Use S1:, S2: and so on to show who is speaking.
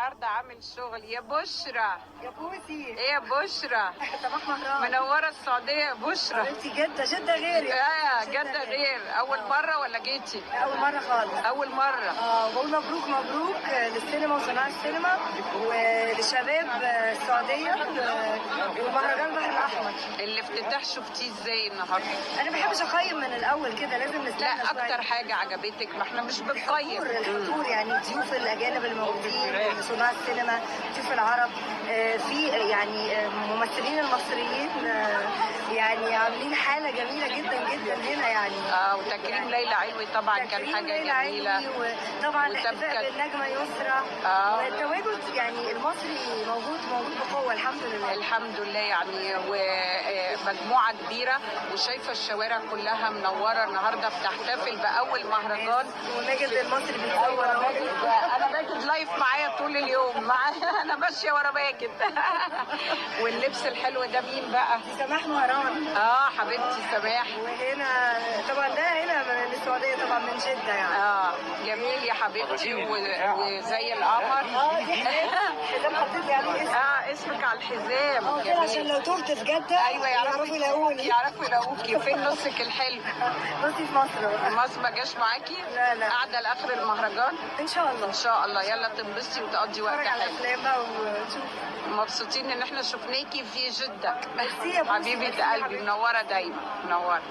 S1: النهارده عامل شغل يا بشرى.
S2: يا بوسي.
S1: ايه يا بشرى؟
S2: صباح مهران.
S1: منوره السعوديه يا بشرى.
S2: انت جده غير
S1: جده غير. اول مره ولا جيتي؟
S2: اول مره خالص.
S1: اول مره.
S2: بقول مبروك مبروك للسينما وصناع السينما ولشباب السعوديه ومهرجان البحر الاحمر.
S1: الافتتاح شفتيه ازاي النهارده؟
S2: انا ما بحبش اقيم من الاول كده، لازم نستنى
S1: لا
S2: شوية.
S1: اكتر حاجه عجبتك؟ ما احنا مش بنقيم.
S2: الحضور يعني ضيوف الاجانب الموجودين، صناع السينما، ضيوف العرب، في يعني ممثلين المصريين يعني عاملين حاله جميله جدا جدا هنا يعني.
S1: وتكريم ليلى علوي طبعا كان حاجه جميله.
S2: وطبعا الاحتفاء بالنجمه يسرا. والتواجد يعني المصري موجود بقوه الحمد لله.
S1: الحمد لله يعني، ومجموعه كبيره، وشايفه الشوارع كلها منوره النهارده بتحتفل باول مهرجان.
S2: وماجد المصري بيتصور اهو.
S1: انا ماجد لايف معايا طول اليوم انا ماشيه ورا ماجد. واللبس الحلو ده مين بقى؟
S2: سماح مهران.
S1: حبيبتي سماح.
S2: وهنا طبعا ده هنا من السعوديه طبعا من جده يعني.
S1: جميل يا حبيبتي وزي القمر.
S2: دي حزام حطيت لي عليه اسم.
S1: اسمك على الحزام.
S2: كده عشان لو تهت في جده
S1: ايوه
S2: يعرفوا يلاقوني.
S1: يعرفوا يلاقوكي. فين نصك الحلو؟
S2: نصي في مصر.
S1: مصر ما جاش معاكي؟
S2: لا.
S1: قاعده لاخر المهرجان
S2: ان شاء الله.
S1: ان شاء الله. يلا تنبسطي وتقضي وقت حلو.
S2: افلام بقى ونشوف.
S1: مبسوطين ان احنا شفناكي في جده.
S2: ميرسي يا بوسي.
S1: حبيبه قلبي، منوره دايما منوره.